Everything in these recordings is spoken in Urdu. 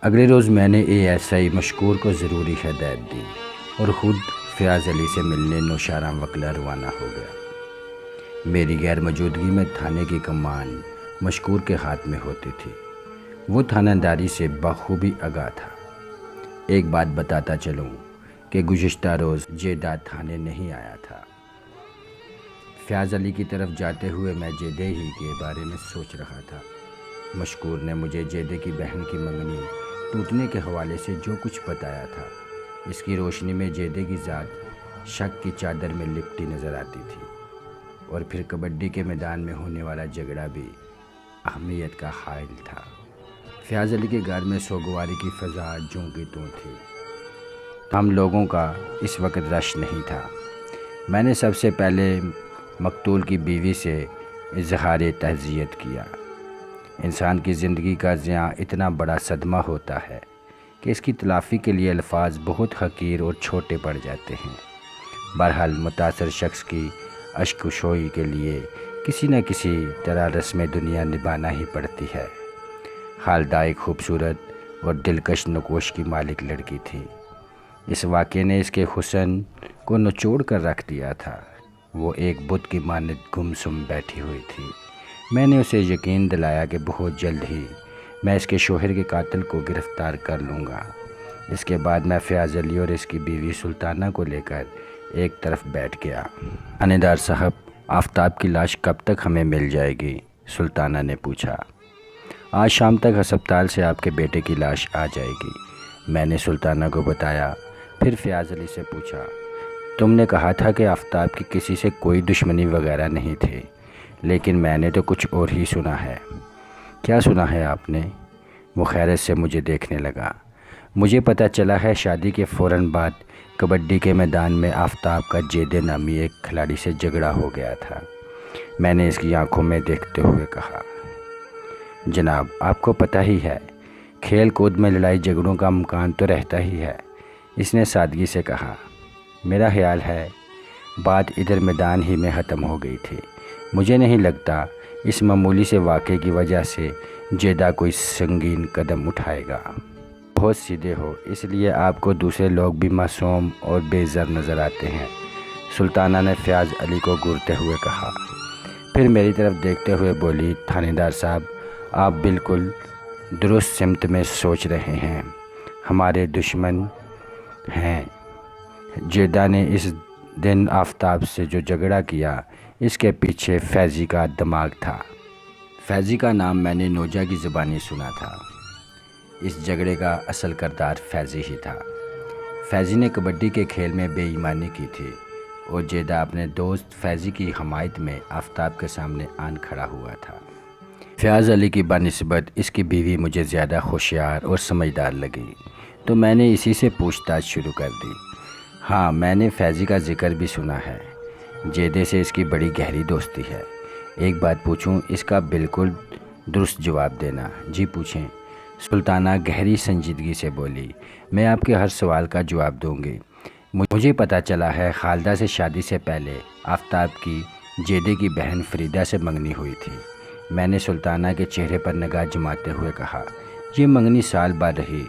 اگلے روز میں نے ASI مشکور کو ضروری ہدایت دی اور خود فیاض علی سے ملنے نوشہرہ وکلا روانہ ہو گیا۔ میری غیر موجودگی میں تھانے کی کمان مشکور کے ہاتھ میں ہوتی تھی۔ وہ تھانہ داری سے بخوبی آگاہ تھا۔ ایک بات بتاتا چلوں کہ گزشتہ روز جیدہ تھانے نہیں آیا تھا۔ فیاض علی کی طرف جاتے ہوئے میں جیدے ہی کے بارے میں سوچ رہا تھا۔ مشکور نے مجھے جیدے کی بہن کی منگنی ٹوٹنے کے حوالے سے جو کچھ بتایا تھا، اس کی روشنی میں جیدے کی ذات شک کی چادر میں لپٹی نظر آتی تھی، اور پھر کبڈی کے میدان میں ہونے والا جھگڑا بھی اہمیت کا حائل تھا۔ فیاض علی کے گھر میں سوگواری کی فضا جوں کی توں تھی۔ ہم لوگوں کا اس وقت رش نہیں تھا۔ میں نے سب سے پہلے مقتول کی بیوی سے اظہار تعزیت کیا۔ انسان کی زندگی کا زیاں اتنا بڑا صدمہ ہوتا ہے کہ اس کی تلافی کے لیے الفاظ بہت حقیر اور چھوٹے پڑ جاتے ہیں۔ بہرحال متاثر شخص کی اشکوشوئی کے لیے کسی نہ کسی طرح رسم دنیا نبھانا ہی پڑتی ہے۔ خالدہ ایک خوبصورت اور دلکش نقوش کی مالک لڑکی تھی۔ اس واقعے نے اس کے حسن کو نچوڑ کر رکھ دیا تھا۔ وہ ایک بت کی مانند گمسم بیٹھی ہوئی تھی۔ میں نے اسے یقین دلایا کہ بہت جلد ہی میں اس کے شوہر کے قاتل کو گرفتار کر لوں گا۔ اس کے بعد میں فیاض علی اور اس کی بیوی سلطانہ کو لے کر ایک طرف بیٹھ گیا۔ تھانے دار صاحب، آفتاب کی لاش کب تک ہمیں مل جائے گی؟ سلطانہ نے پوچھا۔ آج شام تک ہسپتال سے آپ کے بیٹے کی لاش آ جائے گی، میں نے سلطانہ کو بتایا۔ پھر فیاض علی سے پوچھا، تم نے کہا تھا کہ آفتاب کی کسی سے کوئی دشمنی وغیرہ نہیں تھی، لیکن میں نے تو کچھ اور ہی سنا ہے۔ کیا سنا ہے آپ نے؟ وہ حیرت سے مجھے دیکھنے لگا۔ مجھے پتہ چلا ہے شادی کے فوراً بعد کبڈی کے میدان میں آفتاب کا جیدے نامی ایک کھلاڑی سے جھگڑا ہو گیا تھا۔ میں نے اس کی آنکھوں میں دیکھتے ہوئے کہا، جناب آپ کو پتہ ہی ہے، کھیل کود میں لڑائی جھگڑوں کا امکان تو رہتا ہی ہے۔ اس نے سادگی سے کہا، میرا خیال ہے بات ادھر میدان ہی میں ختم ہو گئی تھی۔ مجھے نہیں لگتا اس معمولی سے واقعے کی وجہ سے جیدہ کوئی سنگین قدم اٹھائے گا۔ بہت سیدھے ہو، اس لیے آپ کو دوسرے لوگ بھی معصوم اور بے زر نظر آتے ہیں، سلطانہ نے فیاض علی کو گھورتے ہوئے کہا۔ پھر میری طرف دیکھتے ہوئے بولی، تھانے دار صاحب، آپ بالکل درست سمت میں سوچ رہے ہیں۔ ہمارے دشمن ہیں۔ جیدہ نے اس دن آفتاب سے جو جھگڑا کیا، اس کے پیچھے فیضی کا دماغ تھا۔ فیضی کا نام میں نے نوجہ کی زبانی سنا تھا۔ اس جھگڑے کا اصل کردار فیضی ہی تھا۔ فیضی نے کبڈی کے کھیل میں بے ایمانی کی تھی، اور جیدہ اپنے دوست فیضی کی حمایت میں آفتاب کے سامنے آن کھڑا ہوا تھا۔ فیاض علی کی بنسبت اس کی بیوی مجھے زیادہ ہوشیار اور سمجھدار لگی، تو میں نے اسی سے پوچھ تاچھ شروع کر دی۔ ہاں، میں نے فیضی کا ذکر بھی سنا ہے۔ جیدے سے اس کی بڑی گہری دوستی ہے۔ ایک بات پوچھوں؟ اس کا بالکل درست جواب دینا۔ جی پوچھیں، سلطانہ گہری سنجیدگی سے بولی۔ میں آپ کے ہر سوال کا جواب دوں گی۔ مجھے پتہ چلا ہے خالدہ سے شادی سے پہلے آفتاب کی جیدے کی بہن فریدہ سے منگنی ہوئی تھی، میں نے سلطانہ کے چہرے پر نگاہ جماتے ہوئے کہا۔ یہ منگنی سال بعد رہی،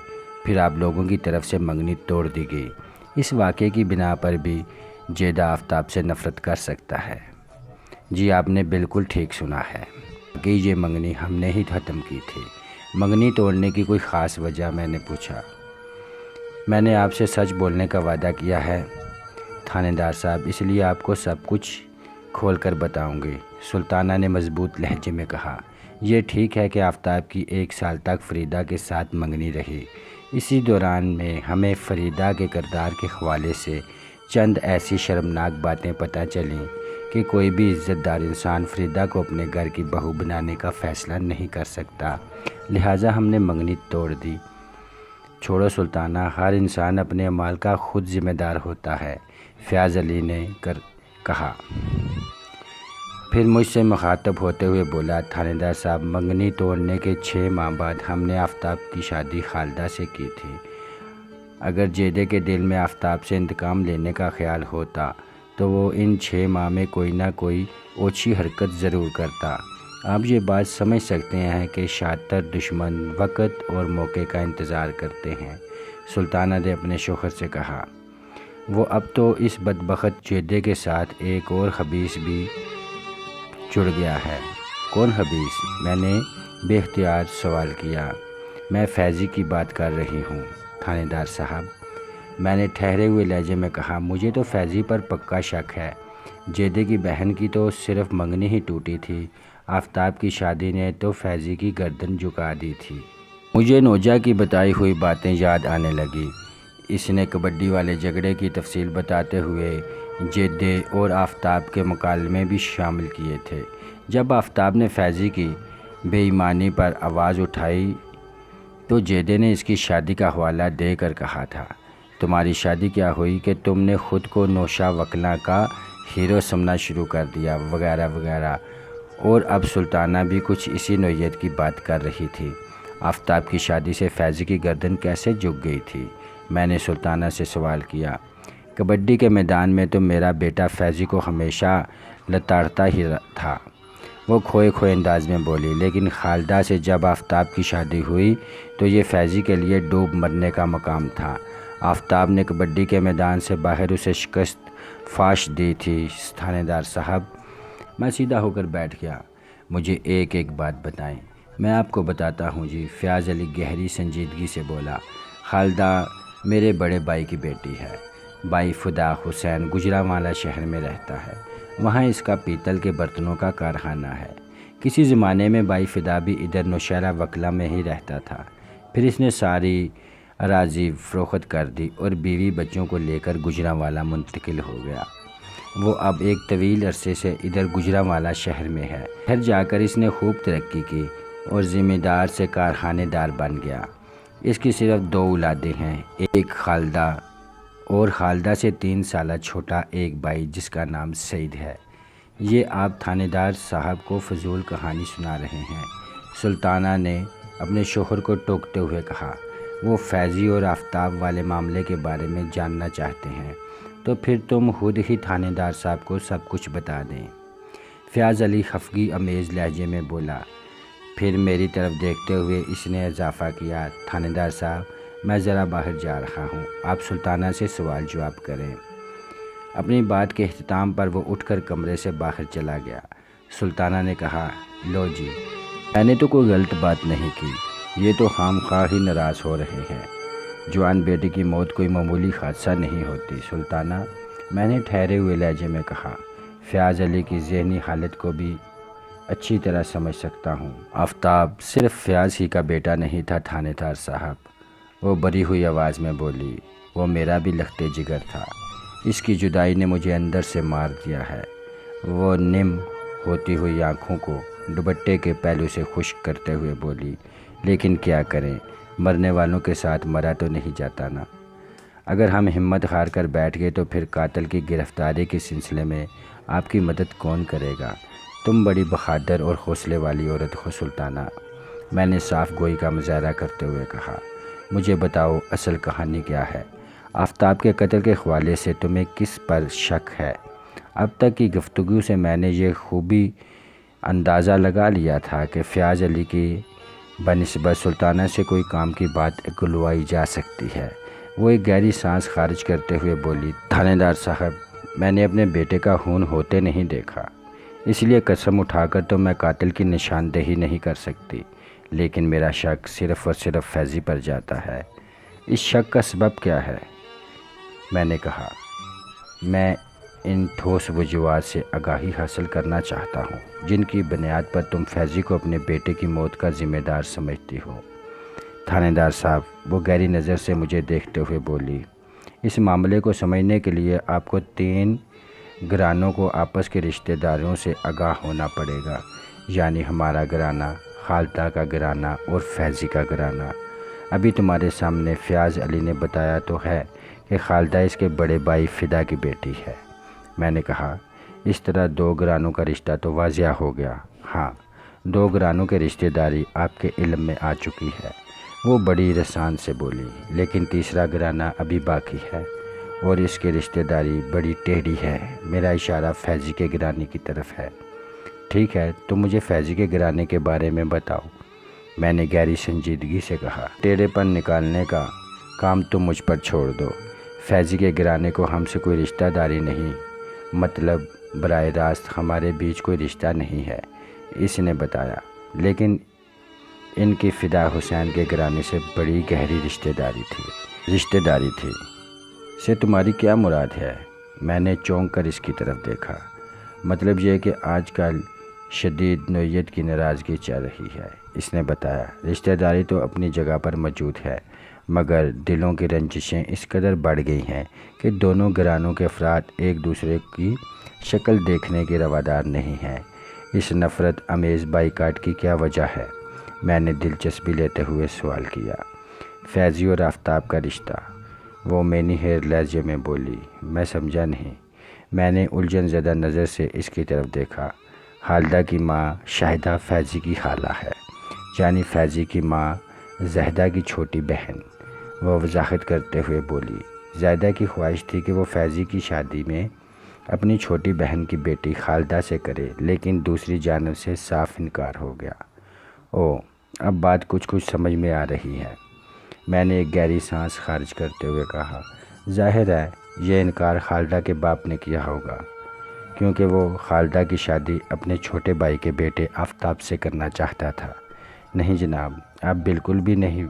پھر آپ لوگوں کی طرف سے منگنی توڑ دی گئی۔ اس واقعے کی بنا پر بھی جیدہ آفتاب سے نفرت کر سکتا ہے۔ جی آپ نے بالکل ٹھیک سنا ہے کہ یہ منگنی ہم نے ہی ختم کی تھی۔ منگنی توڑنے کی کوئی خاص وجہ؟ میں نے پوچھا۔ میں نے آپ سے سچ بولنے کا وعدہ کیا ہے تھانے دار صاحب، اس لیے آپ کو سب کچھ کھول کر بتاؤں گی، سلطانہ نے مضبوط لہجے میں کہا۔ یہ ٹھیک ہے کہ آفتاب کی 1 سال تک فریدہ کے ساتھ منگنی رہی۔ اسی دوران میں ہمیں فریدہ کے کردار کے حوالے سے چند ایسی شرمناک باتیں پتہ چلیں کہ کوئی بھی عزت دار انسان فریدہ کو اپنے گھر کی بہو بنانے کا فیصلہ نہیں کر سکتا، لہٰذا ہم نے منگنی توڑ دی۔ چھوڑو سلطانہ، ہر انسان اپنے اعمال کا خود ذمہ دار ہوتا ہے، فیاض علی نے کہا۔ پھر مجھ سے مخاطب ہوتے ہوئے بولا، تھانے دار صاحب، منگنی توڑنے کے 6 ماہ بعد ہم نے آفتاب کی شادی خالدہ سے کی تھی۔ اگر جیدے کے دل میں آفتاب سے انتقام لینے کا خیال ہوتا تو وہ ان 6 ماہ میں کوئی نہ کوئی اوچھی حرکت ضرور کرتا۔ آپ یہ بات سمجھ سکتے ہیں کہ شاطر دشمن وقت اور موقع کا انتظار کرتے ہیں۔ سلطانہ نے اپنے شوہر سے کہا، وہ اب تو اس بدبخت جیدے کے ساتھ ایک اور خبیث بھی جڑ گیا ہے۔ کون خبیث؟ میں نے بے اختیار سوال کیا۔ میں فیضی کی بات کر رہی ہوں تھانے دار صاحب، میں نے ٹھہرے ہوئے لہجے میں کہا۔ مجھے تو فیضی پر پکا شک ہے۔ جیدے کی بہن کی تو صرف منگنی ہی ٹوٹی تھی، آفتاب کی شادی نے تو فیضی کی گردن جھکا دی تھی۔ مجھے نوجہ کی بتائی ہوئی باتیں یاد آنے لگی۔ اس نے کبڈی والے جھگڑے کی تفصیل بتاتے ہوئے جیدے اور آفتاب کے مکالمے بھی شامل کیے تھے۔ جب آفتاب نے فیضی کی بے ایمانی پر آواز اٹھائی تو جیدے نے اس کی شادی کا حوالہ دے کر کہا تھا، تمہاری شادی کیا ہوئی کہ تم نے خود کو نوشہ وکلاں کا ہیرو سمجھنا شروع کر دیا، وغیرہ وغیرہ۔ اور اب سلطانہ بھی کچھ اسی نوعیت کی بات کر رہی تھی۔ آفتاب کی شادی سے فیضی کی گردن کیسے جھک گئی تھی؟ میں نے سلطانہ سے سوال کیا۔ کبڈی کے میدان میں تو میرا بیٹا فیضی کو ہمیشہ لتاڑتا ہی تھا، وہ کھوئے کھوئے انداز میں بولی، لیکن خالدہ سے جب آفتاب کی شادی ہوئی تو یہ فیضی کے لیے ڈوب مرنے کا مقام تھا۔ آفتاب نے کبڈی کے میدان سے باہر اسے شکست فاش دی تھی۔ تھانے دار صاحب، میں سیدھا ہو کر بیٹھ گیا۔ مجھے ایک ایک بات بتائیں۔ میں آپ کو بتاتا ہوں جی، فیاض علی گہری سنجیدگی سے بولا۔ خالدہ میرے بڑے بھائی کی بیٹی ہے۔ بھائی فدا حسین گجرانوالہ شہر میں رہتا ہے، وہاں اس کا پیتل کے برتنوں کا کارخانہ ہے۔ کسی زمانے میں بھائی فدا بھی ادھر نوشہرہ وکلا میں ہی رہتا تھا، پھر اس نے ساری اراضی فروخت کر دی اور بیوی بچوں کو لے کر گجرانوالہ منتقل ہو گیا۔ وہ اب ایک طویل عرصے سے ادھر گجرانوالہ شہر میں ہے۔ پھر جا کر اس نے خوب ترقی کی اور ذمہ دار سے کارخانے دار بن گیا۔ اس کی صرف 2 اولادیں ہیں، ایک خالدہ اور خالدہ سے 3 سالہ چھوٹا ایک بھائی جس کا نام سعید ہے۔ یہ آپ تھانے دار صاحب کو فضول کہانی سنا رہے ہیں، سلطانہ نے اپنے شوہر کو ٹوکتے ہوئے کہا۔ وہ فیضی اور آفتاب والے معاملے کے بارے میں جاننا چاہتے ہیں تو پھر تم خود ہی تھانے دار صاحب کو سب کچھ بتا دیں۔ فیاض علی خفگی امیز لہجے میں بولا۔ پھر میری طرف دیکھتے ہوئے اس نے اضافہ کیا، تھانے دار صاحب میں ذرا باہر جا رہا ہوں، آپ سلطانہ سے سوال جواب کریں۔ اپنی بات کے اختتام پر وہ اٹھ کر کمرے سے باہر چلا گیا۔ سلطانہ نے کہا، لو جی، میں نے تو کوئی غلط بات نہیں کی، یہ تو خام خواہ ہی ناراض ہو رہے ہیں۔ جوان بیٹے کی موت کوئی معمولی حادثہ نہیں ہوتی سلطانہ، میں نے ٹھہرے ہوئے لہجے میں کہا۔ فیاض علی کی ذہنی حالت کو بھی اچھی طرح سمجھ سکتا ہوں۔ آفتاب صرف فیاض ہی کا بیٹا نہیں تھا تھانے دار صاحب، وہ بری ہوئی آواز میں بولی، وہ میرا بھی لخت جگر تھا۔ اس کی جدائی نے مجھے اندر سے مار دیا ہے۔ وہ نم ہوتی ہوئی آنکھوں کو دوپٹے کے پہلو سے خشک کرتے ہوئے بولی، لیکن کیا کریں، مرنے والوں کے ساتھ مرا تو نہیں جاتا نا۔ اگر ہم ہمت ہار کر بیٹھ گئے تو پھر قاتل کی گرفتاری کے سلسلے میں آپ کی مدد کون کرے گا؟ تم بڑی بہادر اور حوصلے والی عورت ہو سلطانہ، میں نے صاف گوئی کا مظاہرہ کرتے ہوئے کہا۔ مجھے بتاؤ اصل کہانی کیا ہے؟ آفتاب کے قتل کے حوالے سے تمہیں کس پر شک ہے؟ اب تک کی گفتگو سے میں نے یہ خوبی اندازہ لگا لیا تھا کہ فیاض علی کی بنسبت سلطانہ سے کوئی کام کی بات اگلوائی جا سکتی ہے۔ وہ ایک گہری سانس خارج کرتے ہوئے بولی، تھانے دار صاحب، میں نے اپنے بیٹے کا خون ہوتے نہیں دیکھا، اس لیے قسم اٹھا کر تو میں قاتل کی نشاندہی نہیں کر سکتی، لیکن میرا شک صرف اور صرف فیضی پر جاتا ہے۔ اس شک کا سبب کیا ہے؟ میں نے کہا، میں ان ٹھوس وجوہات سے آگاہی حاصل کرنا چاہتا ہوں جن کی بنیاد پر تم فیضی کو اپنے بیٹے کی موت کا ذمہ دار سمجھتی ہو۔ تھانے دار صاحب، وہ گہری نظر سے مجھے دیکھتے ہوئے بولی، اس معاملے کو سمجھنے کے لیے آپ کو 3 گھرانوں کو آپس کے رشتہ داروں سے آگاہ ہونا پڑے گا، یعنی ہمارا گھرانہ، خالدہ کا گھرانہ اور فیضی کا گھرانہ۔ ابھی تمہارے سامنے فیاض علی نے بتایا تو ہے کہ خالدہ اس کے بڑے بھائی فدا کی بیٹی ہے۔ میں نے کہا، اس طرح 2 گھرانوں کا رشتہ تو واضح ہو گیا۔ ہاں، 2 گھرانوں کے رشتہ داری آپ کے علم میں آ چکی ہے، وہ بڑی رسان سے بولی، لیکن تیسرا گھرانہ ابھی باقی ہے اور اس کے رشتہ داری بڑی ٹیڑھی ہے۔ میرا اشارہ فیضی کے گھرانے کی طرف ہے۔ ٹھیک ہے، تو مجھے فیضی کے گھرانے کے بارے میں بتاؤ، میں نے گہری سنجیدگی سے کہا۔ ٹیڑھے پن نکالنے کا کام تم مجھ پر چھوڑ دو۔ فیضی کے گھرانے کو ہم سے کوئی رشتہ داری نہیں، مطلب براہ راست ہمارے بیچ کوئی رشتہ نہیں ہے، اس نے بتایا، لیکن ان کی فدا حسین کے گھرانے سے بڑی گہری رشتہ داری تھی۔ سے تمہاری کیا مراد ہے؟ میں نے چونک کر اس کی طرف دیکھا۔ مطلب یہ کہ آج کل شدید نوعیت کی ناراضگی چل رہی ہے، اس نے بتایا۔ رشتہ داری تو اپنی جگہ پر موجود ہے، مگر دلوں کی رنجشیں اس قدر بڑھ گئی ہیں کہ دونوں گھرانوں کے افراد ایک دوسرے کی شکل دیکھنے کے روادار نہیں ہیں۔ اس نفرت امیز بائیکاٹ کی کیا وجہ ہے؟ میں نے دلچسپی لیتے ہوئے سوال کیا۔ فیضی اور آفتاب کا رشتہ، وہ مینی ہیئر لہجے میں بولی۔ میں سمجھا نہیں۔ میں نے الجھن زدہ نظر سے اس کی طرف دیکھا۔ خالدہ کی ماں شاہدہ فیضی کی خالہ ہے، یعنی فیضی کی ماں زاہدہ کی چھوٹی بہن، وہ وضاحت کرتے ہوئے بولی۔ زاہدہ کی خواہش تھی کہ وہ فیضی کی شادی میں اپنی چھوٹی بہن کی بیٹی خالدہ سے کرے، لیکن دوسری جانب سے صاف انکار ہو گیا۔ اوہ، اب بات کچھ سمجھ میں آ رہی ہے، میں نے ایک گہری سانس خارج کرتے ہوئے کہا۔ ظاہر ہے یہ انکار خالدہ کے باپ نے کیا ہوگا، کیونکہ وہ خالدہ کی شادی اپنے چھوٹے بھائی کے بیٹے آفتاب سے کرنا چاہتا تھا۔ نہیں جناب، آپ بالکل بھی نہیں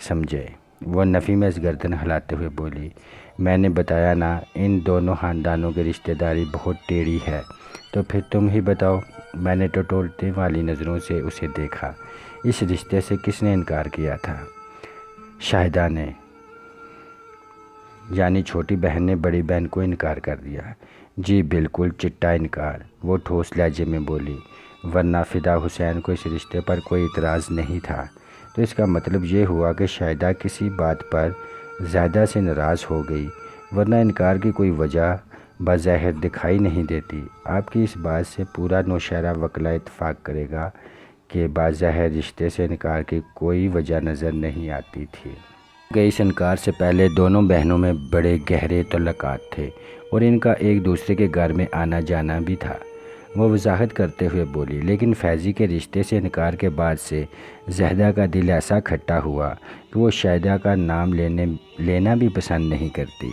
سمجھے، وہ نفی میں گردن ہلاتے ہوئے بولی۔ میں نے بتایا نا، ان دونوں خاندانوں کی رشتہ داری بہت ٹیڑھی ہے۔ تو پھر تم ہی بتاؤ۔ میں نے ٹٹولتے والی نظروں سے اسے دیکھا۔ اس رشتے سے کس نے انکار کیا تھا؟ شاہدہ نے، یعنی چھوٹی بہن نے بڑی بہن کو انکار کر دیا؟ جی بالکل، چٹا انکار، وہ ٹھوس لہجے میں بولی، ورنہ فدا حسین کو اس رشتے پر کوئی اعتراض نہیں تھا۔ تو اس کا مطلب یہ ہوا کہ شاہدہ کسی بات پر زیادہ سے ناراض ہو گئی، ورنہ انکار کی کوئی وجہ بظاہر دکھائی نہیں دیتی۔ آپ کی اس بات سے پورا نوشہرہ وکلا اتفاق کرے گا کہ بظاہر رشتے سے انکار کی کوئی وجہ نظر نہیں آتی تھی، کہ اس انکار سے پہلے دونوں بہنوں میں بڑے گہرے تعلقات تھے اور ان کا ایک دوسرے کے گھر میں آنا جانا بھی تھا، وہ وضاحت کرتے ہوئے بولی۔ لیکن فیضی کے رشتے سے انکار کے بعد سے زاہدہ کا دل ایسا کھٹا ہوا کہ وہ شاہدہ کا نام لینا بھی پسند نہیں کرتی۔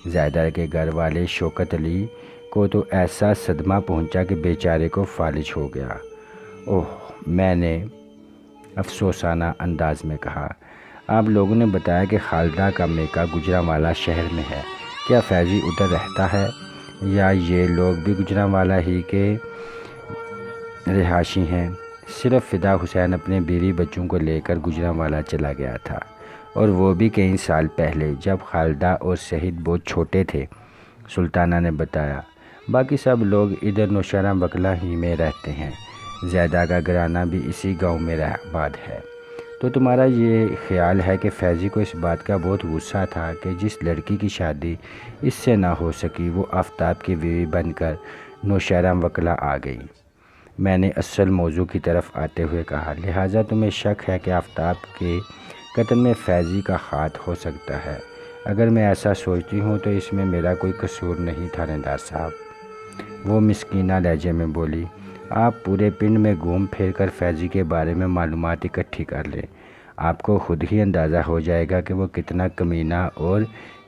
زاہدہ کے گھر والے شوکت علی کو تو ایسا صدمہ پہنچا کہ بیچارے کو فالج ہو گیا۔ اوہ، میں نے افسوسانہ انداز میں کہا۔ آپ لوگوں نے بتایا کہ خالدہ کا میکہ گوجرانوالہ شہر میں ہے، کیا فیضی ادھر رہتا ہے یا یہ لوگ بھی گوجرانوالہ ہی کے رہائشی ہیں؟ صرف فدا حسین اپنے بیوی بچوں کو لے کر گوجرانوالہ چلا گیا تھا، اور وہ بھی کئی سال پہلے، جب خالدہ اور شہید بہت چھوٹے تھے، سلطانہ نے بتایا۔ باقی سب لوگ ادھر نوشہرہ وکلا ہی میں رہتے ہیں، زاہدہ کا گھرانہ بھی اسی گاؤں میں آباد ہے۔ تو تمہارا یہ خیال ہے کہ فیضی کو اس بات کا بہت غصہ تھا کہ جس لڑکی کی شادی اس سے نہ ہو سکی وہ آفتاب کی بیوی بن کر نوشہرہ وکلا آ گئی؟ میں نے اصل موضوع کی طرف آتے ہوئے کہا۔ لہٰذا تمہیں شک ہے کہ آفتاب کے قتل میں فیضی کا ہاتھ ہو سکتا ہے؟ اگر میں ایسا سوچتی ہوں تو اس میں میرا کوئی قصور نہیں، تھانے دار صاحب، وہ مسکینہ لہجے میں بولی۔ آپ پورے پنڈ میں گھوم پھر کر فیضی کے بارے میں معلومات اکٹھی کر لیں، آپ کو خود ہی اندازہ ہو جائے گا کہ وہ کتنا کمینہ اور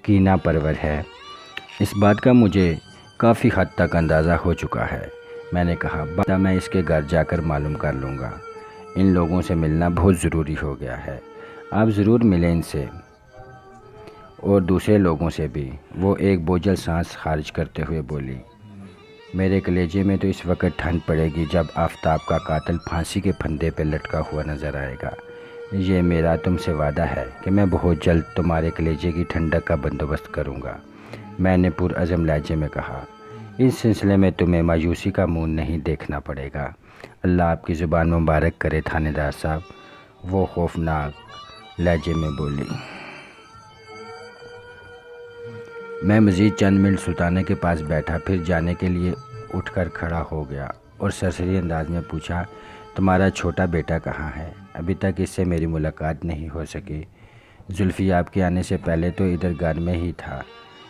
کینہ پرور ہے۔ اس بات کا مجھے کافی حد تک اندازہ ہو چکا ہے، میں نے کہا۔ بعد میں اس کے گھر جا کر معلوم کر لوں گا۔ ان لوگوں سے ملنا بہت ضروری ہو گیا ہے، آپ ضرور ملیں ان سے اور دوسرے لوگوں سے بھی، وہ ایک بوجھل سانس خارج کرتے ہوئے بولی۔ میرے کلیجے میں تو اس وقت ٹھنڈ پڑے گی جب آفتاب کا قاتل پھانسی کے پھندے پہ لٹکا ہوا نظر آئے گا۔ یہ میرا تم سے وعدہ ہے کہ میں بہت جلد تمہارے کلیجے کی ٹھنڈک کا بندوبست کروں گا، میں نے پرعزم لہجے میں کہا۔ اس سلسلے میں تمہیں مایوسی کا منہ نہیں دیکھنا پڑے گا۔ اللہ آپ کی زبان مبارک کرے تھانے دار صاحب، وہ خوفناک لہجے میں بولی۔ میں مزید چند منٹ سلطانہ کے پاس بیٹھا، پھر جانے کے لیے اٹھ کر کھڑا ہو گیا اور سرسری انداز میں پوچھا، تمہارا چھوٹا بیٹا کہاں ہے؟ ابھی تک اس سے میری ملاقات نہیں ہو سکی۔ زلفی آپ کے آنے سے پہلے تو ادھر گھر میں ہی تھا،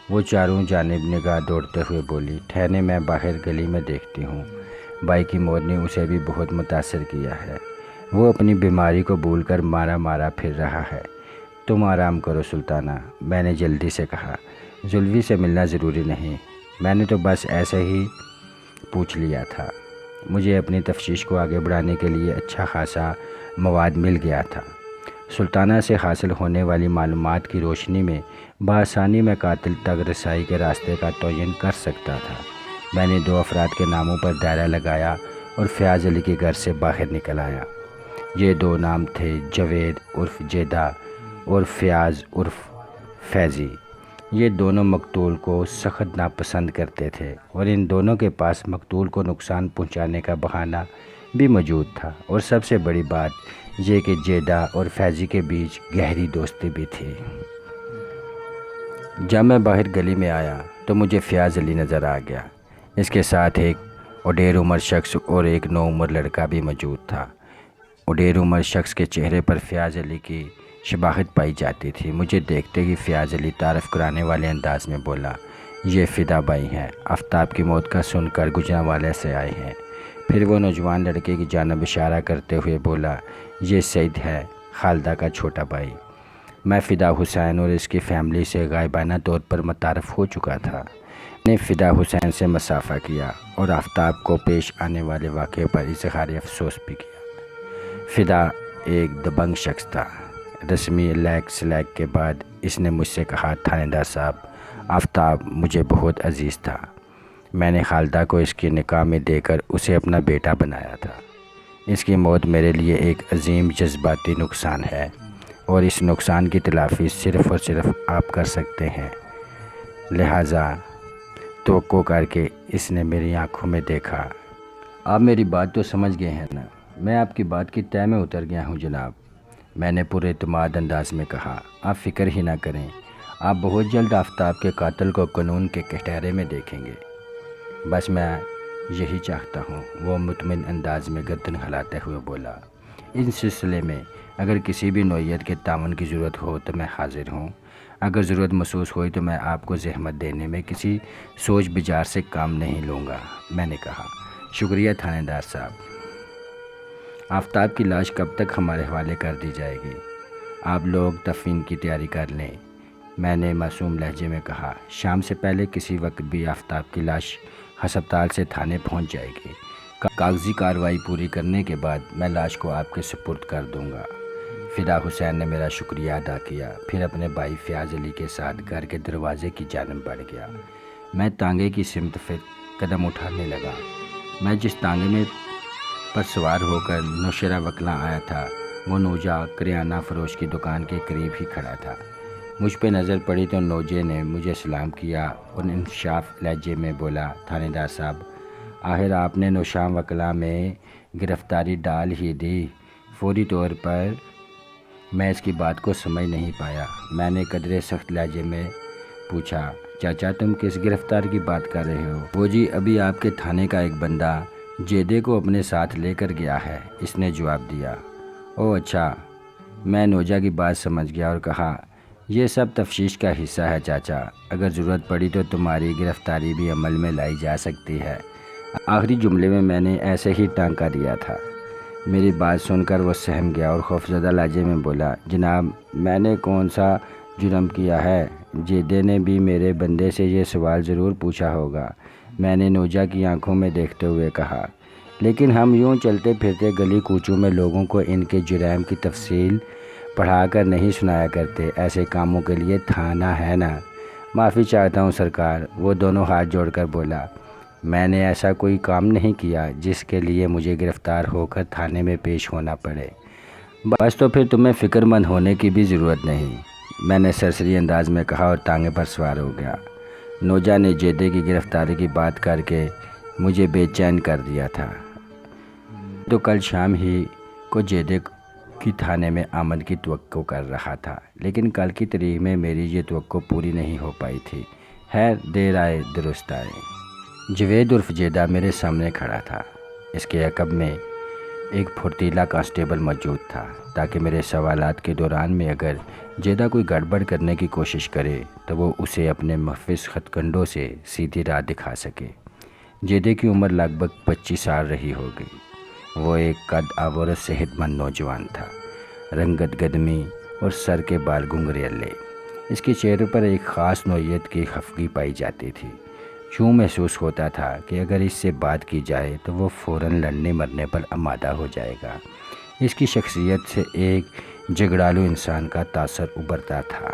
وہ چاروں جانب نگاہ دوڑتے ہوئے بولی۔ ٹھہریں، میں باہر گلی میں دیکھتی ہوں۔ بھائی کی موت نے اسے بھی بہت متاثر کیا ہے۔ وہ اپنی بیماری کو بھول کر مارا مارا پھر رہا ہے۔ تم آرام کرو سلطانہ، میں نے جلدی سے کہا۔ زلفی سے ملنا ضروری نہیں، میں نے تو بس ایسے ہی پوچھ لیا تھا۔ مجھے اپنی تفتیش کو آگے بڑھانے کے لیے اچھا خاصا مواد مل گیا تھا۔ سلطانہ سے حاصل ہونے والی معلومات کی روشنی میں بآسانی میں قاتل تک رسائی کے راستے کا تعین کر سکتا تھا۔ میں نے 2 افراد کے ناموں پر دائرہ لگایا اور فیاض علی کے گھر سے باہر نکل آیا۔ یہ 2 نام تھے، جاوید عرف جیدہ اور فیاض عرف فیضی۔ یہ دونوں مقتول کو سخت ناپسند کرتے تھے اور ان دونوں کے پاس مقتول کو نقصان پہنچانے کا بہانہ بھی موجود تھا، اور سب سے بڑی بات یہ کہ جیدہ اور فیضی کے بیچ گہری دوستی بھی تھی۔ جب میں باہر گلی میں آیا تو مجھے فیاض علی نظر آ گیا۔ اس کے ساتھ ایک اڈیر عمر شخص اور ایک نوعمر لڑکا بھی موجود تھا۔ اڈیر عمر شخص کے چہرے پر فیاض علی کی شباہت پائی جاتی تھی۔ مجھے دیکھتے ہی فیاض علی تعارف کرانے والے انداز میں بولا، یہ فدا بھائی ہیں، آفتاب کی موت کا سن کر گجرانوالے سے آئے ہیں۔ پھر وہ نوجوان لڑکے کی جانب اشارہ کرتے ہوئے بولا، یہ سعید ہے، خالدہ کا چھوٹا بھائی۔ میں فدا حسین اور اس کی فیملی سے غائبانہ طور پر متعارف ہو چکا تھا۔ میں نے فدا حسین سے مصافحہ کیا اور آفتاب کو پیش آنے والے واقعے پر اظہار افسوس بھی کیا۔ فدا ایک دبنگ شخص تھا۔ رسمی لیک سلیک کے بعد اس نے مجھ سے کہا، تھانے دار صاحب، آفتاب مجھے بہت عزیز تھا۔ میں نے خالدہ کو اس کی نکاح میں دے کر اسے اپنا بیٹا بنایا تھا۔ اس کی موت میرے لیے ایک عظیم جذباتی نقصان ہے، اور اس نقصان کی تلافی صرف اور صرف آپ کر سکتے ہیں۔ لہٰذا توقع کر کے اس نے میری آنکھوں میں دیکھا۔ آپ میری بات تو سمجھ گئے ہیں نا؟ میں آپ کی بات کی تہ میں اتر گیا ہوں جناب، میں نے پورے اعتماد انداز میں کہا۔ آپ فکر ہی نہ کریں، آپ بہت جلد آفتاب کے قاتل کو قانون کے کٹہرے میں دیکھیں گے۔ بس میں یہی چاہتا ہوں، وہ مطمئن انداز میں گردن ہلاتے ہوئے بولا۔ اس سلسلے میں اگر کسی بھی نوعیت کے تعاون کی ضرورت ہو تو میں حاضر ہوں۔ اگر ضرورت محسوس ہوئی تو میں آپ کو زحمت دینے میں کسی سوچ بچار سے کام نہیں لوں گا، میں نے کہا۔ شکریہ تھانے دار صاحب۔ آفتاب کی لاش کب تک ہمارے حوالے کر دی جائے گی؟ آپ لوگ دفن کی تیاری کر لیں، میں نے معصوم لہجے میں کہا۔ شام سے پہلے کسی وقت بھی آفتاب کی لاش ہسپتال سے تھانے پہنچ جائے گی۔ کاغذی کارروائی پوری کرنے کے بعد میں لاش کو آپ کے سپرد کر دوں گا۔ فدا حسین نے میرا شکریہ ادا کیا، پھر اپنے بھائی فیاض علی کے ساتھ گھر کے دروازے کی جانب بڑھ گیا۔ میں تانگے کی سمت قدم اٹھانے لگا۔ میں جس تانگے میں پر سوار ہو کر نوشیرہ وکلاں آیا تھا وہ نوجا کریانہ فروش کی دکان کے قریب ہی کھڑا تھا۔ مجھ پہ نظر پڑی تو نوجے نے مجھے سلام کیا اور انکشاف لہجے میں بولا، تھانے دار صاحب، آخر آپ نے نوشام وکلاں میں گرفتاری ڈال ہی دی۔ فوری طور پر میں اس کی بات کو سمجھ نہیں پایا۔ میں نے قدرے سخت لہجے میں پوچھا، چاچا تم کس گرفتار کی بات کر رہے ہو؟ وہ جی ابھی آپ کے تھانے کا ایک بندہ جیدے کو اپنے ساتھ لے کر گیا ہے، اس نے جواب دیا۔ او اچھا، میں نوجا کی بات سمجھ گیا اور کہا، یہ سب تفتیش کا حصہ ہے چاچا، اگر ضرورت پڑی تو تمہاری گرفتاری بھی عمل میں لائی جا سکتی ہے۔ آخری جملے میں نے ایسے ہی ٹانکا دیا تھا۔ میری بات سن کر وہ سہم گیا اور خوفزدہ لہجے میں بولا، جناب میں نے کون سا جرم کیا ہے؟ جیدے نے بھی میرے بندے سے یہ سوال ضرور پوچھا ہوگا، میں نے نوجا کی آنکھوں میں دیکھتے ہوئے کہا۔ لیکن ہم یوں چلتے پھرتے گلی کوچوں میں لوگوں کو ان کے جرائم کی تفصیل پڑھا کر نہیں سنایا کرتے، ایسے کاموں کے لیے تھانہ ہے نا۔ معافی چاہتا ہوں سرکار، وہ دونوں ہاتھ جوڑ کر بولا، میں نے ایسا کوئی کام نہیں کیا جس کے لیے مجھے گرفتار ہو کر تھانے میں پیش ہونا پڑے۔ بس تو پھر تمہیں فکر مند ہونے کی بھی ضرورت نہیں، میں نے سرسری انداز میں کہا اور تانگے پر سوار ہو گیا۔ نوجا نے جیدے کی گرفتاری کی بات کر کے مجھے بے چین کر دیا تھا، تو کل شام ہی کو جیدے کی تھانے میں آمد کی توقع کر رہا تھا، لیکن کل کی تاریخ میں میری یہ توقع پوری نہیں ہو پائی تھی۔ خیر دیر آئے درست آئے۔ جاوید عرف جیدہ میرے سامنے کھڑا تھا۔ اس کے عقب میں ایک پھرتیلا کانسٹیبل موجود تھا، تاکہ میرے سوالات کے دوران میں اگر جیدہ کوئی گڑبڑ کرنے کی کوشش کرے تو وہ اسے اپنے محفوظ خط کنڈوں سے سیدھی راہ دکھا سکے۔ جیدے کی عمر لگ بھگ 25 سال رہی ہوگی۔ وہ ایک قد آور اور صحت مند نوجوان تھا، رنگت گدمی اور سر کے بال گنگریلے۔ اس کے چہرے پر ایک خاص نوعیت کی خفگی پائی جاتی تھی۔ یوں محسوس ہوتا تھا کہ اگر اس سے بات کی جائے تو وہ فوراً لڑنے مرنے پر آمادہ ہو جائے گا۔ اس کی شخصیت سے ایک جھگڑالو انسان کا تاثر ابھرتا تھا۔